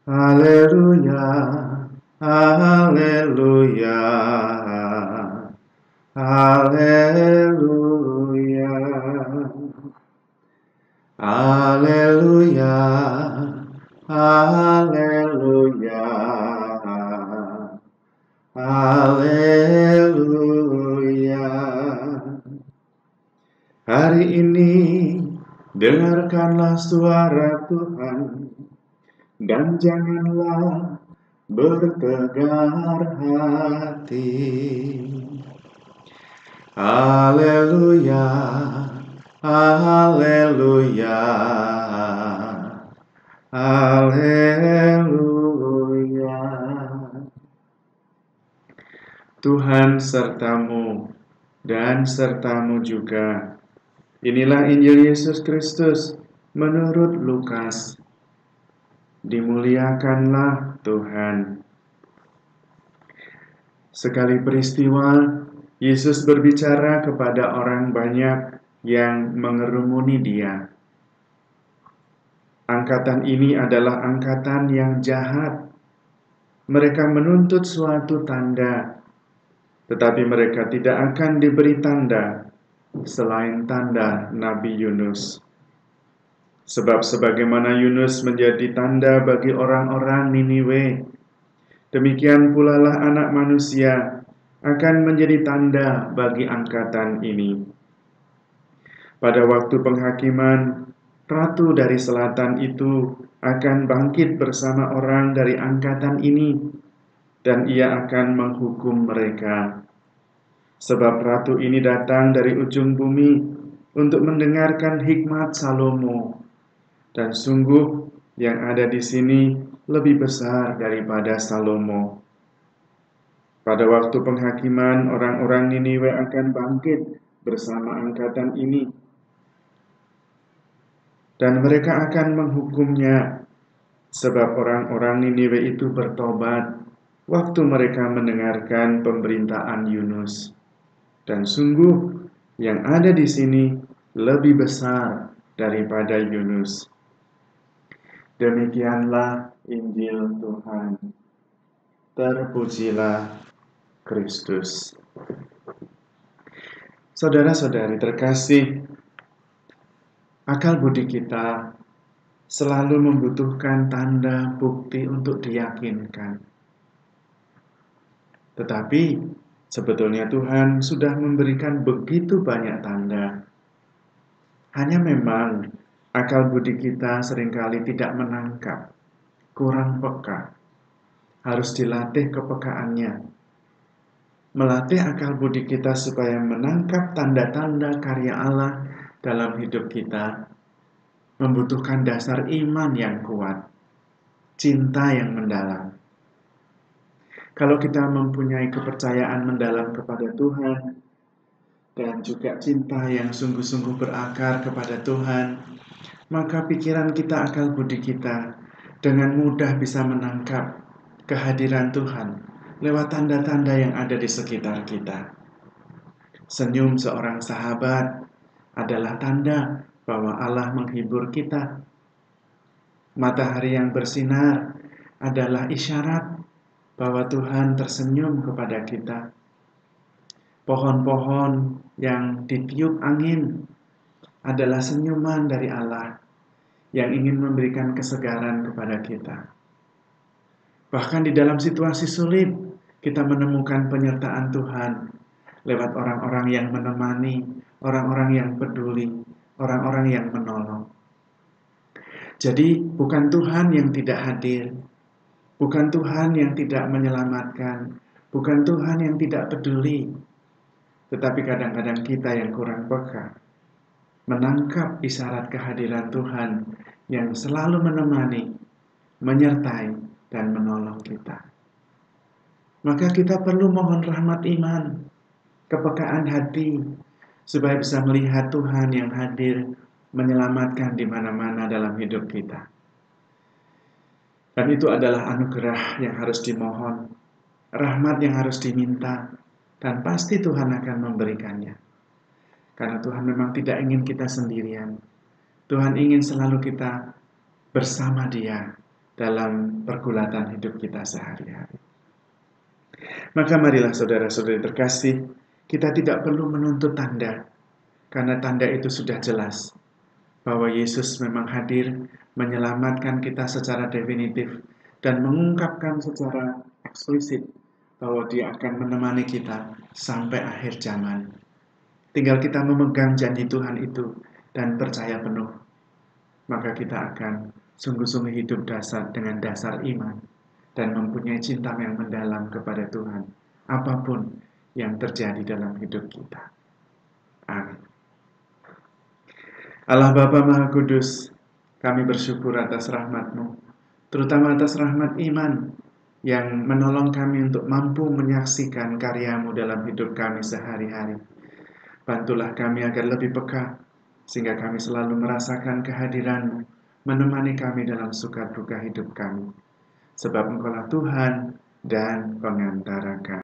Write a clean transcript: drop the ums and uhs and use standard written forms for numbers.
Haleluya, haleluya, haleluya, haleluya, haleluya, haleluya. Hari ini dengarkanlah suara Tuhan dan janganlah bertegar hati. Haleluya, haleluya, haleluya. Tuhan sertamu dan sertamu juga. Inilah Injil Yesus Kristus menurut Lukas. Dimuliakanlah Tuhan. Sekali peristiwa, Yesus berbicara kepada orang banyak yang mengerumuni Dia. Angkatan ini adalah angkatan yang jahat. Mereka menuntut suatu tanda, tetapi mereka tidak akan diberi tanda selain tanda Nabi Yunus. Sebab sebagaimana Yunus menjadi tanda bagi orang-orang Niniwe, demikian pula lah Anak Manusia akan menjadi tanda bagi angkatan ini. Pada waktu penghakiman, ratu dari selatan itu akan bangkit bersama orang dari angkatan ini, dan ia akan menghukum mereka. Sebab ratu ini datang dari ujung bumi untuk mendengarkan hikmat Salomo, dan sungguh yang ada di sini lebih besar daripada Salomo. Pada waktu penghakiman, orang-orang Niniwe akan bangkit bersama angkatan ini, dan mereka akan menghukumnya, sebab orang-orang Niniwe itu bertobat waktu mereka mendengarkan pemberitaan Yunus. Dan sungguh yang ada di sini lebih besar daripada Yunus. Demikianlah Injil Tuhan. Terpujilah Kristus. Saudara-saudari terkasih, akal budi kita selalu membutuhkan tanda bukti untuk diyakinkan. Tetapi sebetulnya Tuhan sudah memberikan begitu banyak tanda. Hanya memang akal budi kita seringkali tidak menangkap, kurang peka. Harus dilatih kepekaannya. Melatih akal budi kita supaya menangkap tanda-tanda karya Allah dalam hidup kita membutuhkan dasar iman yang kuat, cinta yang mendalam. Kalau kita mempunyai kepercayaan mendalam kepada Tuhan dan juga cinta yang sungguh-sungguh berakar kepada Tuhan, maka pikiran kita, akal budi kita dengan mudah bisa menangkap kehadiran Tuhan lewat tanda-tanda yang ada di sekitar kita. Senyum seorang sahabat adalah tanda bahwa Allah menghibur kita. Matahari yang bersinar adalah isyarat bahwa Tuhan tersenyum kepada kita. Pohon-pohon yang ditiup angin adalah senyuman dari Allah yang ingin memberikan kesegaran kepada kita. Bahkan di dalam situasi sulit, kita menemukan penyertaan Tuhan lewat orang-orang yang menemani, orang-orang yang peduli, orang-orang yang menolong. Jadi bukan Tuhan yang tidak hadir, bukan Tuhan yang tidak menyelamatkan, bukan Tuhan yang tidak peduli, tetapi kadang-kadang kita yang kurang peka menangkap isyarat kehadiran Tuhan yang selalu menemani, menyertai, dan menolong kita. Maka kita perlu mohon rahmat iman, kepekaan hati, supaya bisa melihat Tuhan yang hadir menyelamatkan di mana-mana dalam hidup kita. Dan itu adalah anugerah yang harus dimohon, rahmat yang harus diminta, dan pasti Tuhan akan memberikannya. Karena Tuhan memang tidak ingin kita sendirian. Tuhan ingin selalu kita bersama Dia, dalam pergulatan hidup kita sehari-hari. Maka marilah saudara-saudari terkasih, kita tidak perlu menuntut tanda, karena tanda itu sudah jelas, bahwa Yesus memang hadir menyelamatkan kita secara definitif dan mengungkapkan secara eksplisit bahwa Dia akan menemani kita sampai akhir zaman. Tinggal kita memegang janji Tuhan itu dan percaya penuh, maka kita akan sungguh-sungguh hidup dengan dasar iman dan mempunyai cinta yang mendalam kepada Tuhan, apapun yang terjadi dalam hidup kita. Amin. Allah Bapa Maha Kudus, kami bersyukur atas rahmat-Mu, terutama atas rahmat iman yang menolong kami untuk mampu menyaksikan karya-Mu dalam hidup kami sehari-hari. Bantulah kami agar lebih peka, sehingga kami selalu merasakan kehadiran-Mu, menemani kami dalam suka duka hidup kami. Sebab Engkaulah Tuhan dan pengantara kami.